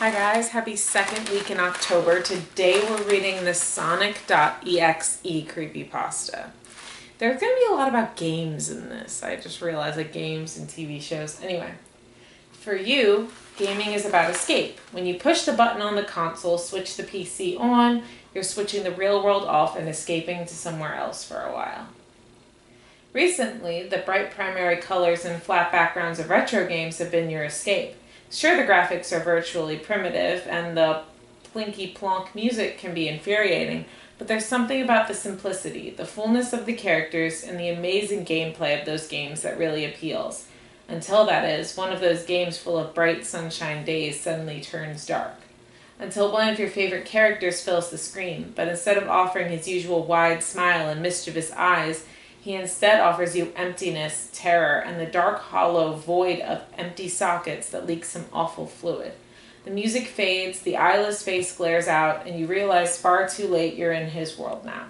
Hi guys, happy second week in October. Today we're reading the Sonic.exe creepypasta. There's going to be a lot about games in this. I just realized, like, games and TV shows. Anyway, for you, gaming is about escape. When you push the button on the console, switch the PC on, you're switching the real world off and escaping to somewhere else for a while. Recently, the bright primary colors and flat backgrounds of retro games have been your escape. Sure, the graphics are virtually primitive and the plinky-plonk music can be infuriating, but there's something about the simplicity, the fullness of the characters, and the amazing gameplay of those games that really appeals. Until, that is, one of those games full of bright sunshine days suddenly turns dark. Until one of your favorite characters fills the screen, but instead of offering his usual wide smile and mischievous eyes, he instead offers you emptiness, terror, and the dark, hollow void of empty sockets that leak some awful fluid. The music fades, the eyeless face glares out, and you realize far too late you're in his world now.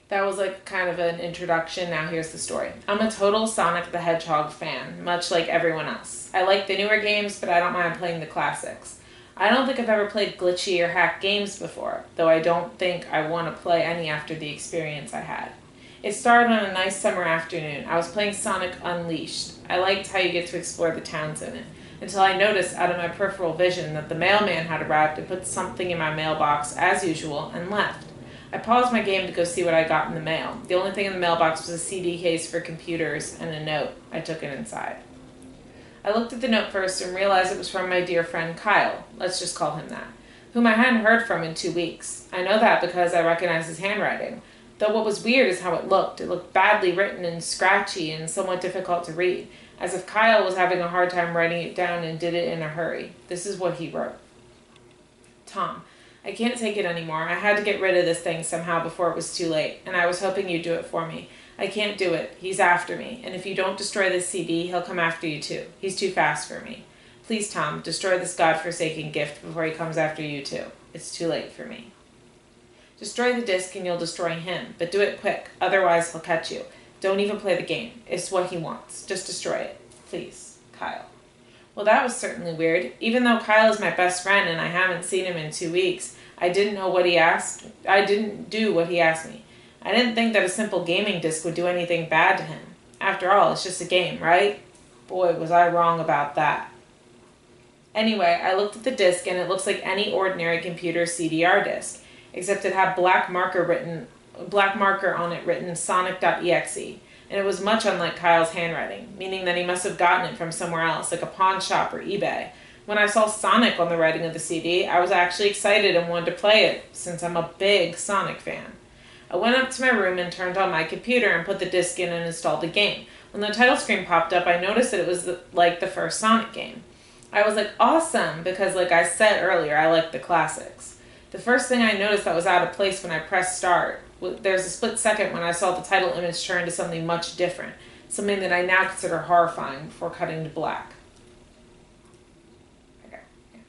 That was like kind of an introduction. Now here's the story. I'm a total Sonic the Hedgehog fan, much like everyone else. I like the newer games, but I don't mind playing the classics. I don't think I've ever played glitchy or hacked games before, though I don't think I want to play any after the experience I had. It started on a nice summer afternoon. I was playing Sonic Unleashed. I liked how you get to explore the towns in it, until I noticed out of my peripheral vision that the mailman had arrived and put something in my mailbox as usual and left. I paused my game to go see what I got in the mail. The only thing in the mailbox was a CD case for computers and a note. I took it inside. I looked at the note first and realized it was from my dear friend Kyle, let's just call him that, whom I hadn't heard from in 2 weeks. I know that because I recognized his handwriting. Though what was weird is how it looked. It looked badly written and scratchy and somewhat difficult to read, as if Kyle was having a hard time writing it down and did it in a hurry. This is what he wrote. Tom, I can't take it anymore. I had to get rid of this thing somehow before it was too late, and I was hoping you'd do it for me. I can't do it. He's after me, and if you don't destroy this CD, he'll come after you too. He's too fast for me. Please, Tom, destroy this godforsaken gift before he comes after you too. It's too late for me. Destroy the disc and you'll destroy him, but do it quick, otherwise he'll catch you. Don't even play the game. It's what he wants. Just destroy it. Please, Kyle. Well, that was certainly weird. Even though Kyle is my best friend and I haven't seen him in 2 weeks, I didn't do what he asked me. I didn't think that a simple gaming disc would do anything bad to him. After all, it's just a game, right? Boy, was I wrong about that. Anyway, I looked at the disc and it looks like any ordinary computer CDR disc, except it had black marker on it written Sonic.exe. And it was much unlike Kyle's handwriting, meaning that he must have gotten it from somewhere else, like a pawn shop or eBay. When I saw Sonic on the writing of the CD, I was actually excited and wanted to play it, since I'm a big Sonic fan. I went up to my room and turned on my computer and put the disc in and installed the game. When the title screen popped up, I noticed that it was like the first Sonic game. I was like, awesome, because like I said earlier, I like the classics. The first thing I noticed that was out of place when I pressed start, there's a split second when I saw the title image turn to something much different, something that I now consider horrifying before cutting to black. Okay. Yeah.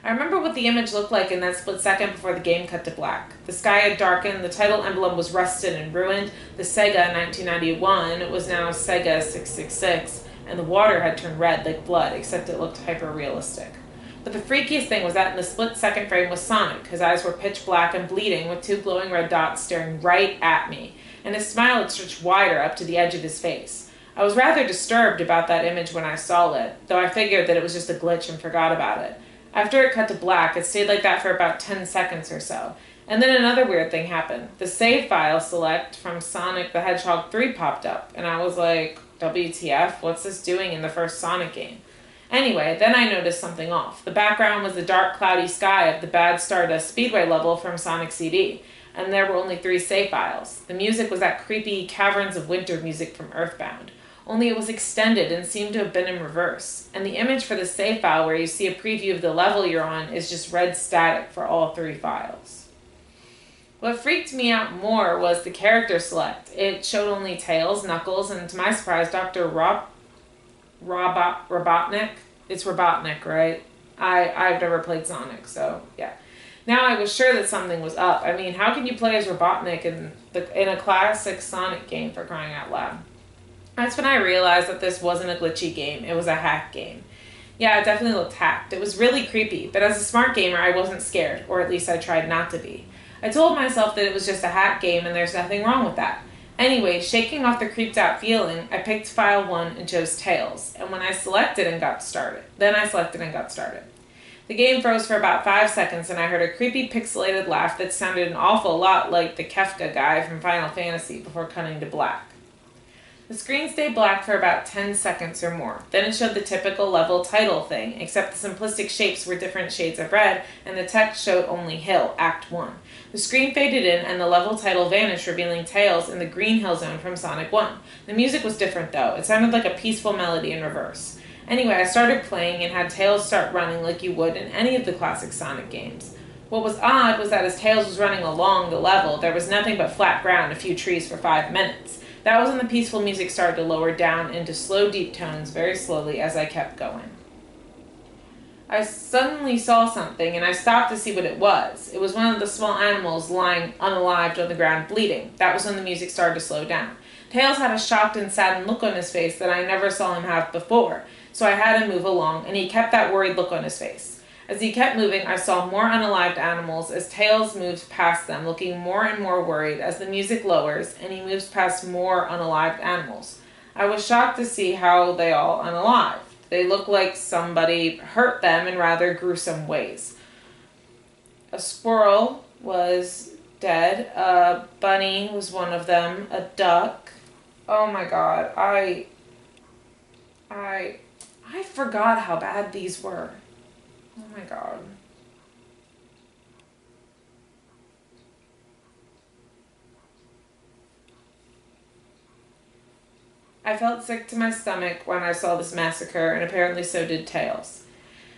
I remember what the image looked like in that split second before the game cut to black. The sky had darkened, the title emblem was rusted and ruined, the Sega 1991 was now Sega 666, and the water had turned red like blood, except it looked hyper-realistic. But the freakiest thing was that in the split-second frame was Sonic. His eyes were pitch black and bleeding, with 2 glowing red dots staring right at me, and his smile had stretched wider up to the edge of his face. I was rather disturbed about that image when I saw it, though I figured that it was just a glitch and forgot about it. After it cut to black, it stayed like that for about 10 seconds or so, and then another weird thing happened. The save file select from Sonic the Hedgehog 3 popped up, and I was like, WTF, what's this doing in the first Sonic game? Anyway, then I noticed something off. The background was the dark, cloudy sky of the Bad Stardust Speedway level from Sonic CD, and there were only 3 save files. The music was that creepy Caverns of Winter music from Earthbound, only it was extended and seemed to have been in reverse, and the image for the save file where you see a preview of the level you're on is just red static for all 3 files. What freaked me out more was the character select. It showed only Tails, Knuckles, and to my surprise, Dr. Robotnik. It's Robotnik, right? I've never played Sonic, so yeah. Now I was sure that something was up. I mean, how can you play as Robotnik in a classic Sonic game, for crying out loud? That's when I realized that this wasn't a glitchy game, it was a hack game. Yeah, it definitely looked hacked. It was really creepy, but as a smart gamer, I wasn't scared, or at least I tried not to be. I told myself that it was just a hack game and there's nothing wrong with that. Anyway, shaking off the creeped out feeling, I picked file 1 and chose Tails, and when I selected and got started. The game froze for about 5 seconds and I heard a creepy pixelated laugh that sounded an awful lot like the Kefka guy from Final Fantasy before cutting to black. The screen stayed black for about 10 seconds or more. Then it showed the typical level title thing, except the simplistic shapes were different shades of red, and the text showed only Hill, Act 1. The screen faded in, and the level title vanished, revealing Tails in the Green Hill Zone from Sonic 1. The music was different, though. It sounded like a peaceful melody in reverse. Anyway, I started playing and had Tails start running like you would in any of the classic Sonic games. What was odd was that as Tails was running along the level, there was nothing but flat ground, a few trees for 5 minutes. That was when the peaceful music started to lower down into slow, deep tones very slowly as I kept going. I suddenly saw something, and I stopped to see what it was. It was one of the small animals lying unalived on the ground bleeding. That was when the music started to slow down. Tails had a shocked and saddened look on his face that I never saw him have before, so I had him move along, and he kept that worried look on his face. As he kept moving, I saw more unalived animals as Tails moves past them, looking more and more worried as the music lowers and he moves past more unalived animals. I was shocked to see how they all unalived. They looked like somebody hurt them in rather gruesome ways. A squirrel was dead. A bunny was one of them. A duck. Oh my god. I forgot how bad these were. Oh my god. I felt sick to my stomach when I saw this massacre, and apparently so did Tails.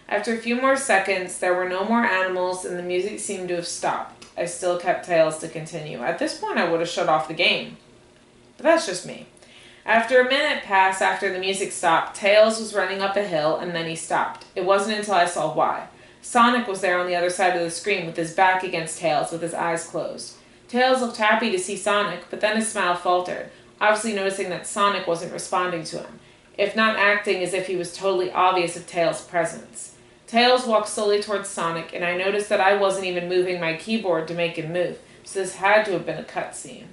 After a few more seconds, there were no more animals, and the music seemed to have stopped. I still kept Tails to continue. At this point, I would have shut off the game. But that's just me. After a minute passed after the music stopped, Tails was running up a hill, and then he stopped. It wasn't until I saw why. Sonic was there on the other side of the screen with his back against Tails with his eyes closed. Tails looked happy to see Sonic, but then his smile faltered, obviously noticing that Sonic wasn't responding to him, if not acting as if he was totally obvious of Tails' presence. Tails walked slowly towards Sonic, and I noticed that I wasn't even moving my keyboard to make him move, so this had to have been a cutscene.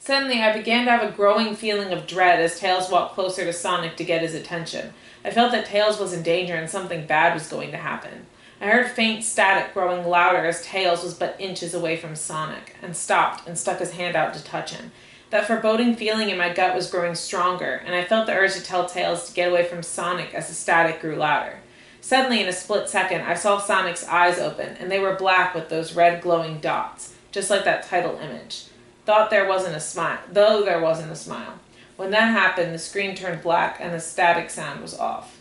Suddenly, I began to have a growing feeling of dread as Tails walked closer to Sonic to get his attention. I felt that Tails was in danger and something bad was going to happen. I heard faint static growing louder as Tails was but inches away from Sonic, and stopped and stuck his hand out to touch him. That foreboding feeling in my gut was growing stronger, and I felt the urge to tell Tails to get away from Sonic as the static grew louder. Suddenly, in a split second, I saw Sonic's eyes open, and they were black with those red glowing dots, just like that title image. Though there wasn't a smile. When that happened, the screen turned black and the static sound was off.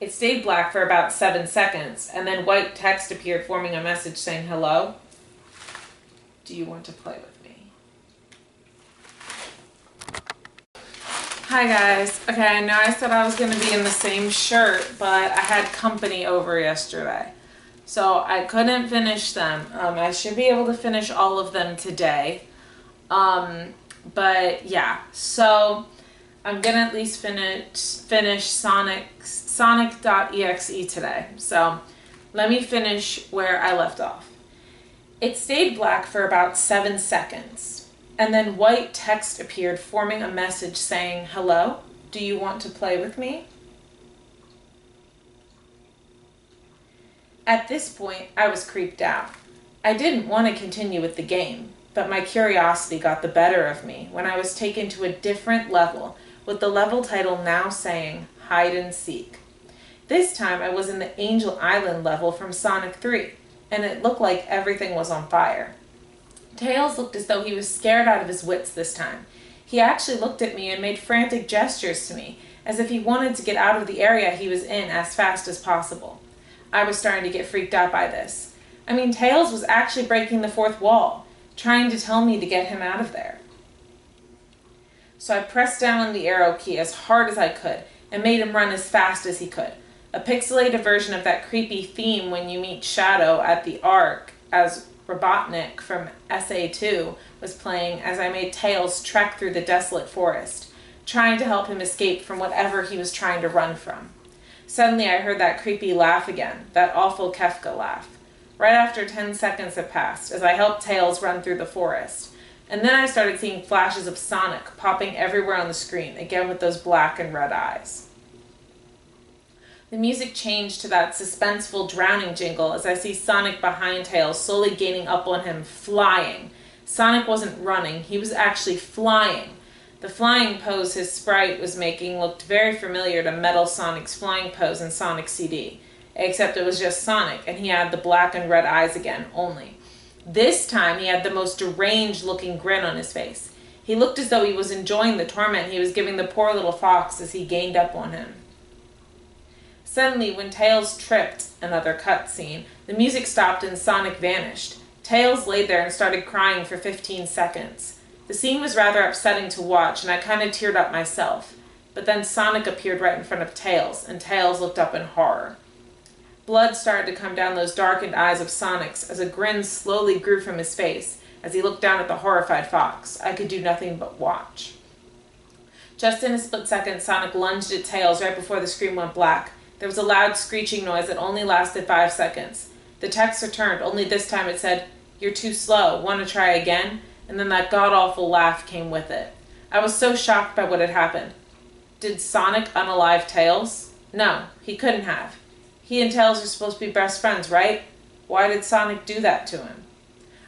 It stayed black for about 7 seconds, and then white text appeared forming a message saying, "Hello? Do you want to play with me?" Hi guys. Okay, I know I said I was going to be in the same shirt, but I had company over yesterday, so I couldn't finish them. I should be able to finish all of them today. But yeah, so I'm gonna at least finish Sonic.exe today. So let me finish where I left off. It stayed black for about 7 seconds, and then white text appeared forming a message saying, "Hello, do you want to play with me?" At this point, I was creeped out. I didn't want to continue with the game, but my curiosity got the better of me when I was taken to a different level, with the level title now saying, "Hide and Seek." This time I was in the Angel Island level from Sonic 3, and it looked like everything was on fire. Tails looked as though he was scared out of his wits this time. He actually looked at me and made frantic gestures to me, as if he wanted to get out of the area he was in as fast as possible. I was starting to get freaked out by this. I mean, Tails was actually breaking the fourth wall, trying to tell me to get him out of there. So I pressed down on the arrow key as hard as I could and made him run as fast as he could. A pixelated version of that creepy theme when you meet Shadow at the Ark as Robotnik from SA2 was playing as I made Tails trek through the desolate forest, trying to help him escape from whatever he was trying to run from. Suddenly I heard that creepy laugh again, that awful Kefka laugh, right after 10 seconds had passed as I helped Tails run through the forest. And then I started seeing flashes of Sonic popping everywhere on the screen, again with those black and red eyes. The music changed to that suspenseful drowning jingle as I see Sonic behind Tails, slowly gaining up on him, flying. Sonic wasn't running, he was actually flying. The flying pose his sprite was making looked very familiar to Metal Sonic's flying pose in Sonic CD, except it was just Sonic, and he had the black and red eyes again, only. This time he had the most deranged-looking grin on his face. He looked as though he was enjoying the torment he was giving the poor little fox as he gained up on him. Suddenly, when Tails tripped, another cutscene, the music stopped and Sonic vanished. Tails laid there and started crying for 15 seconds. The scene was rather upsetting to watch, and I kind of teared up myself. But then Sonic appeared right in front of Tails, and Tails looked up in horror. Blood started to come down those darkened eyes of Sonic's as a grin slowly grew from his face as he looked down at the horrified fox. I could do nothing but watch. Just in a split second, Sonic lunged at Tails right before the screen went black. There was a loud screeching noise that only lasted 5 seconds. The text returned, only this time it said, "You're too slow, want to try again?" And then that god-awful laugh came with it. I was so shocked by what had happened. Did Sonic unalive Tails? No, he couldn't have. He and Tails are supposed to be best friends, right? Why did Sonic do that to him?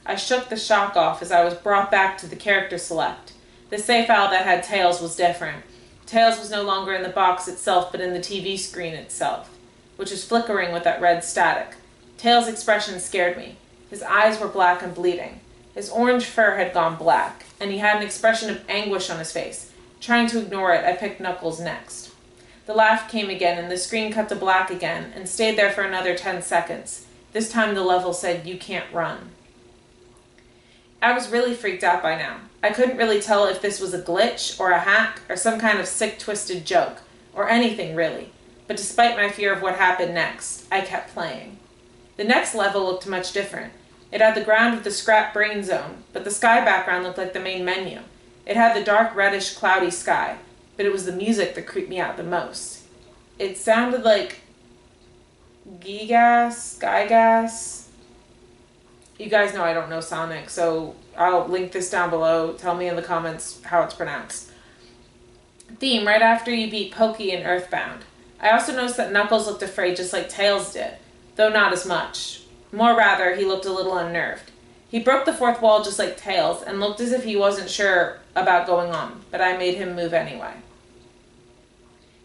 I shook the shock off as I was brought back to the character select. The save file that had Tails was different. Tails was no longer in the box itself, but in the TV screen itself, which was flickering with that red static. Tails' expression scared me. His eyes were black and bleeding. His orange fur had gone black, and he had an expression of anguish on his face. Trying to ignore it, I picked Knuckles next. The laugh came again, and the screen cut to black again, and stayed there for another 10 seconds. This time the level said, "You can't run." I was really freaked out by now. I couldn't really tell if this was a glitch, or a hack, or some kind of sick, twisted joke, or anything really. But despite my fear of what happened next, I kept playing. The next level looked much different. It had the ground with the scrap brain zone, but the sky background looked like the main menu. It had the dark reddish cloudy sky, but it was the music that creeped me out the most. It sounded like Gigas, Gygas. You guys know I don't know Sonic, so I'll link this down below. Tell me in the comments how it's pronounced. Theme right after you beat Pokey in Earthbound. I also noticed that Knuckles looked afraid just like Tails did, though not as much. More rather, he looked a little unnerved. He broke the fourth wall just like Tails and looked as if he wasn't sure about going on, but I made him move anyway.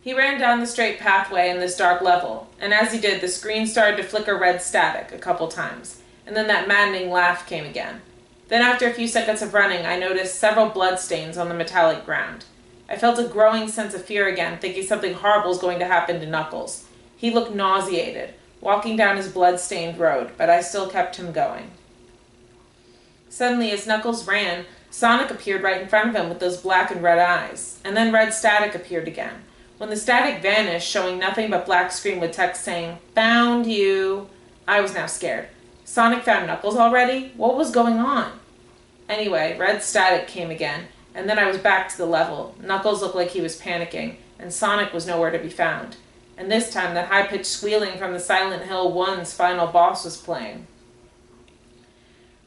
He ran down the straight pathway in this dark level, and as he did, the screen started to flicker red static a couple times, and then that maddening laugh came again. Then after a few seconds of running, I noticed several bloodstains on the metallic ground. I felt a growing sense of fear again, thinking something horrible was going to happen to Knuckles. He looked nauseated, walking down his blood-stained road, but I still kept him going. Suddenly, as Knuckles ran, Sonic appeared right in front of him with those black and red eyes, and then red static appeared again. When the static vanished, showing nothing but black screen with text saying, "Found you," I was now scared. Sonic found Knuckles already? What was going on? Anyway, red static came again, and then I was back to the level. Knuckles looked like he was panicking, and Sonic was nowhere to be found. And this time, that high-pitched squealing from the Silent Hill 1's final boss was playing.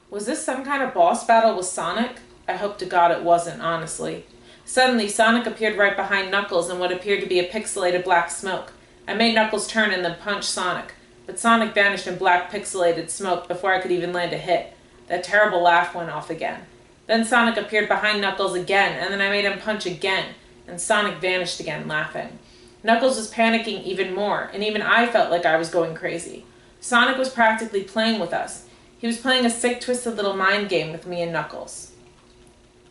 Was this some kind of boss battle with Sonic? I hope to God it wasn't, honestly. Suddenly, Sonic appeared right behind Knuckles in what appeared to be a pixelated black smoke. I made Knuckles turn and then punch Sonic, but Sonic vanished in black pixelated smoke before I could even land a hit. That terrible laugh went off again. Then Sonic appeared behind Knuckles again, and then I made him punch again, and Sonic vanished again, laughing. Knuckles was panicking even more, and even I felt like I was going crazy. Sonic was practically playing with us. He was playing a sick, twisted little mind game with me and Knuckles.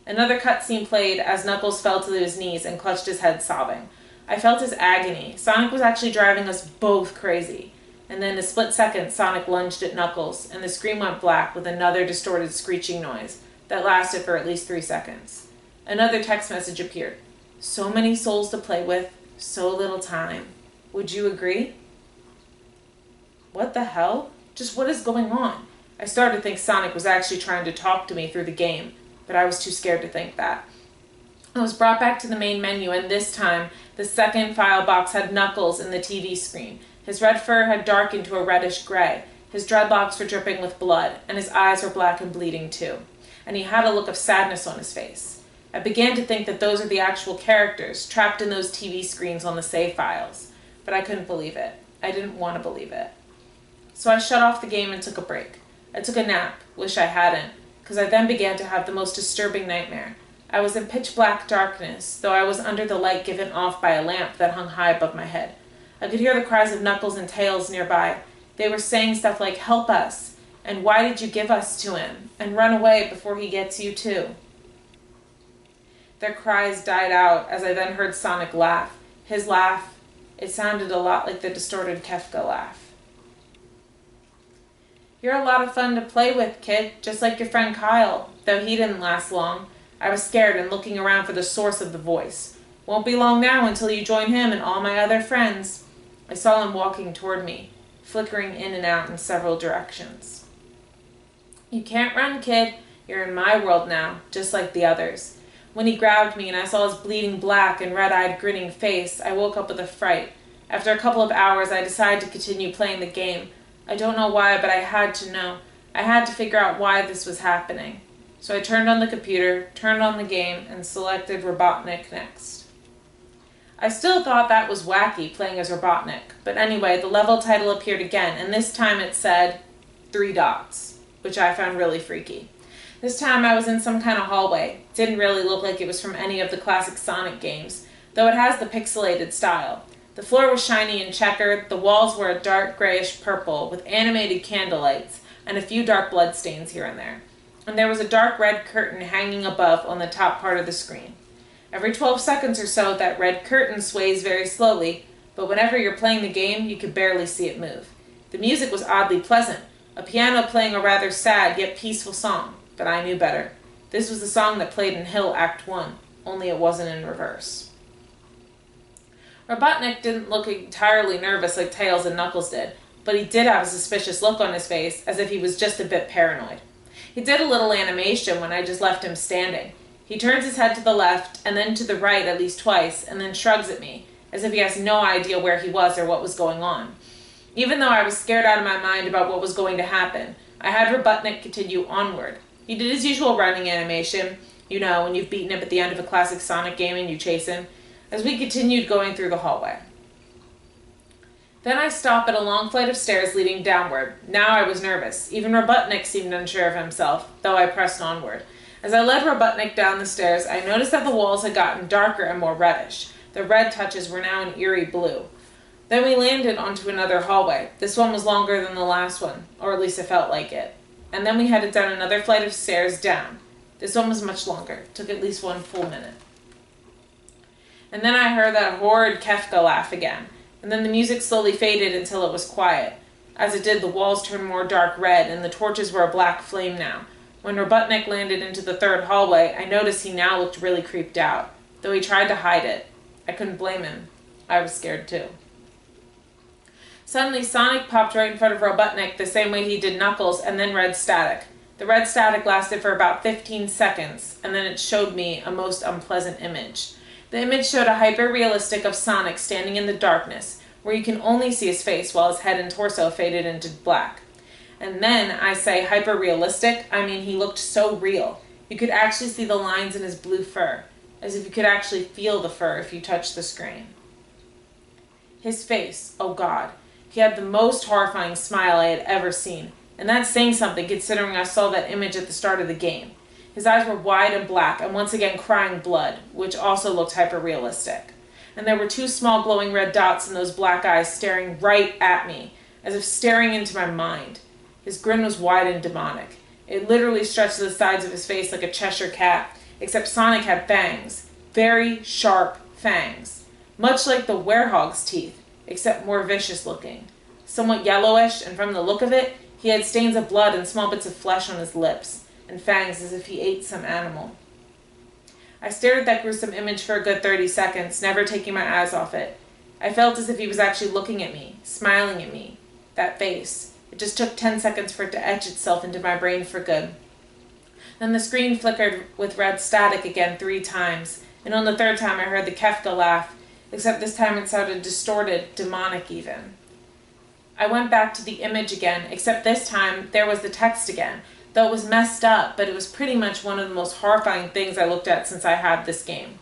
Another cutscene played as Knuckles fell to his knees and clutched his head, sobbing. I felt his agony. Sonic was actually driving us both crazy. And then in a split second, Sonic lunged at Knuckles, and the screen went black with another distorted screeching noise that lasted for at least 3 seconds. Another text message appeared. "So many souls to play with, so little time. Would you agree?" What the hell? Just what is going on? I started to think Sonic was actually trying to talk to me through the game, but I was too scared to think that. I was brought back to the main menu, and this time, the second file box had Knuckles in the TV screen. His red fur had darkened to a reddish gray. His dreadlocks were dripping with blood, and his eyes were black and bleeding too. And he had a look of sadness on his face. I began to think that those are the actual characters, trapped in those TV screens on the save files. But I couldn't believe it. I didn't want to believe it. So I shut off the game and took a break. I took a nap, wish I hadn't, because I then began to have the most disturbing nightmare. I was in pitch black darkness, though I was under the light given off by a lamp that hung high above my head. I could hear the cries of Knuckles and Tails nearby. They were saying stuff like, "Help us," and "Why did you give us to him?" and "Run away before he gets you too." Their cries died out as I then heard Sonic laugh. His laugh, it sounded a lot like the distorted Kefka laugh. "You're a lot of fun to play with, kid, just like your friend Kyle, though he didn't last long." I was scared and looking around for the source of the voice. "Won't be long now until you join him and all my other friends." I saw him walking toward me, flickering in and out in several directions. "You can't run, kid. You're in my world now, just like the others." When he grabbed me and I saw his bleeding black and red-eyed grinning face, I woke up with a fright. After a couple of hours, I decided to continue playing the game. I don't know why, but I had to know. I had to figure out why this was happening. So I turned on the computer, turned on the game, and selected Robotnik next. I still thought that was wacky, playing as Robotnik, but anyway, the level title appeared again, and this time it said 3 dots, which I found really freaky. This time I was in some kind of hallway. It didn't really look like it was from any of the classic Sonic games, though it has the pixelated style. The floor was shiny and checkered, the walls were a dark grayish purple, with animated candlelights, and a few dark blood stains here and there. And there was a dark red curtain hanging above on the top part of the screen. Every 12 seconds or so, that red curtain sways very slowly, but whenever you're playing the game, you could barely see it move. The music was oddly pleasant, a piano playing a rather sad yet peaceful song, but I knew better. This was the song that played in Hill Act 1, only it wasn't in reverse. Robotnik didn't look entirely nervous like Tails and Knuckles did, but he did have a suspicious look on his face, as if he was just a bit paranoid. He did a little animation when I just left him standing. He turns his head to the left and then to the right at least twice, and then shrugs at me, as if he has no idea where he was or what was going on. Even though I was scared out of my mind about what was going to happen, I had Robotnik continue onward. He did his usual running animation, you know, when you've beaten him at the end of a classic Sonic game and you chase him, as we continued going through the hallway. Then I stopped at a long flight of stairs leading downward. Now I was nervous. Even Robotnik seemed unsure of himself, though I pressed onward. As I led Robotnik down the stairs, I noticed that the walls had gotten darker and more reddish. The red touches were now an eerie blue. Then we landed onto another hallway. This one was longer than the last one, or at least it felt like it. And then we headed down another flight of stairs down. This one was much longer. It took at least 1 full minute. And then I heard that horrid Kefka laugh again. And then the music slowly faded until it was quiet. As it did, the walls turned more dark red, and the torches were a black flame now. When Robotnik landed into the third hallway, I noticed he now looked really creeped out, though he tried to hide it. I couldn't blame him. I was scared too. Suddenly, Sonic popped right in front of Robotnik the same way he did Knuckles, and then red static. The red static lasted for about 15 seconds, and then it showed me a most unpleasant image. The image showed a hyper-realistic of Sonic standing in the darkness, where you can only see his face while his head and torso faded into black. And then, I say hyper-realistic, I mean he looked so real. You could actually see the lines in his blue fur, as if you could actually feel the fur if you touched the screen. His face, oh God. He had the most horrifying smile I had ever seen, and that's saying something considering I saw that image at the start of the game. His eyes were wide and black, and once again crying blood, which also looked hyper-realistic. And there were 2 small glowing red dots in those black eyes staring right at me, as if staring into my mind. His grin was wide and demonic. It literally stretched to the sides of his face like a Cheshire cat, except Sonic had fangs. Very sharp fangs. Much like the werehog's teeth, except more vicious looking. Somewhat yellowish, and from the look of it, he had stains of blood and small bits of flesh on his lips, and fangs as if he ate some animal. I stared at that gruesome image for a good 30 seconds, never taking my eyes off it. I felt as if he was actually looking at me, smiling at me. that face. It just took 10 seconds for it to etch itself into my brain for good. Then the screen flickered with red static again 3 times, and on the 3rd time I heard the Kefka laugh, except this time it sounded distorted, demonic even. I went back to the image again, except this time there was the text again, though it was messed up, but it was pretty much one of the most horrifying things I looked at since I had this game.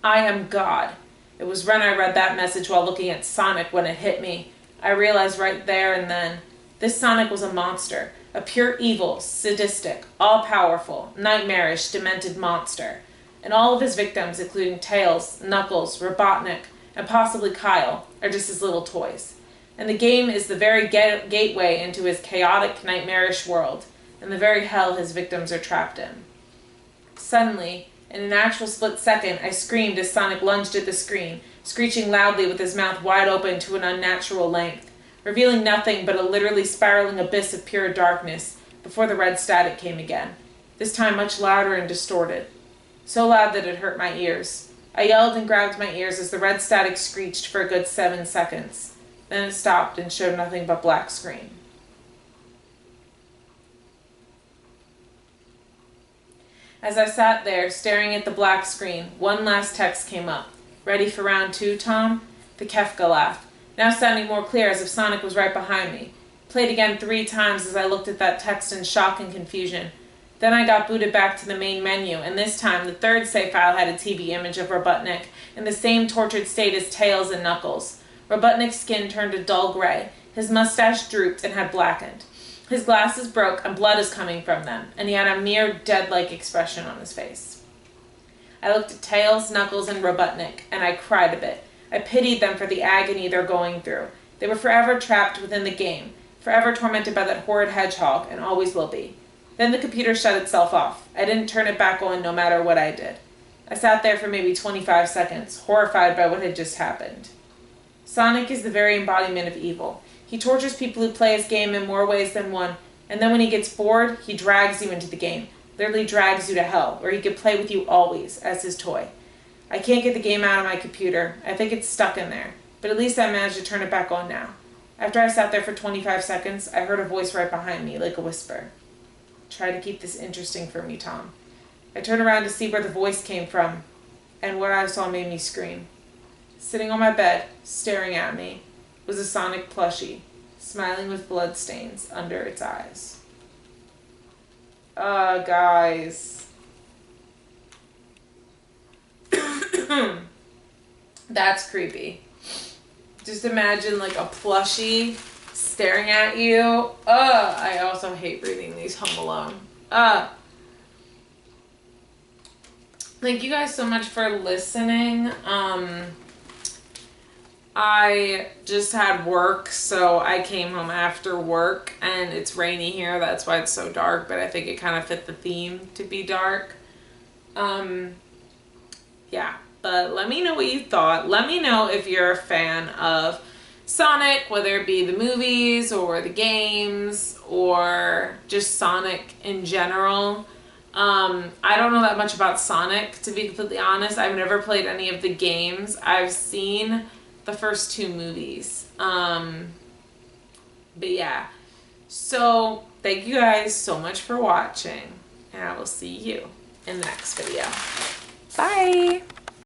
I am God. It was when I read that message while looking at Sonic when it hit me. I realized right there and then, this Sonic was a monster, a pure evil, sadistic, all-powerful, nightmarish, demented monster. And all of his victims, including Tails, Knuckles, Robotnik, and possibly Kyle, are just his little toys. And the game is the very gateway into his chaotic, nightmarish world, and the very hell his victims are trapped in. Suddenly, in an actual split second, I screamed as Sonic lunged at the screen, screeching loudly with his mouth wide open to an unnatural length, revealing nothing but a literally spiraling abyss of pure darkness before the red static came again, this time much louder and distorted. So loud that it hurt my ears. I yelled and grabbed my ears as the red static screeched for a good 7 seconds. Then it stopped and showed nothing but black screen. As I sat there, staring at the black screen, one last text came up. "Ready for round 2, Tom?" The Kefka laugh, now sounding more clear as if Sonic was right behind me. Played again 3 times as I looked at that text in shock and confusion. Then I got booted back to the main menu, and this time the 3rd save file had a TV image of Robotnik in the same tortured state as Tails and Knuckles. Robotnik's skin turned a dull gray, his mustache drooped and had blackened. His glasses broke and blood is coming from them, and he had a mere dead-like expression on his face. I looked at Tails, Knuckles, and Robotnik, and I cried a bit. I pitied them for the agony they're going through. They were forever trapped within the game, forever tormented by that horrid hedgehog, and always will be. Then the computer shut itself off. I didn't turn it back on no matter what I did. I sat there for maybe 25 seconds, horrified by what had just happened. Sonic is the very embodiment of evil. He tortures people who play his game in more ways than one, and then when he gets bored, he drags you into the game. Literally drags you to hell, where he could play with you always, as his toy. I can't get the game out of my computer. I think it's stuck in there, but at least I managed to turn it back on now. After I sat there for 25 seconds, I heard a voice right behind me, like a whisper. "Try to keep this interesting for me, Tom." I turned around to see where the voice came from, and what I saw made me scream. Sitting on my bed, staring at me, was a Sonic plushie, smiling with blood stains under its eyes. Guys. That's creepy. Just imagine like a plushie staring at you. I also hate reading these Home Alone. Thank you guys so much for listening. I just had work, so I came home after work, and it's rainy here. That's why it's so dark, but I think it kind of fit the theme to be dark. Yeah, but let me know what you thought. Let me know if you're a fan of Sonic, whether it be the movies or the games or just Sonic in general. I don't know that much about Sonic, to be completely honest. I've never played any of the games. I've seen the first 2 movies. But yeah. So, thank you guys so much for watching, and I will see you in the next video. Bye!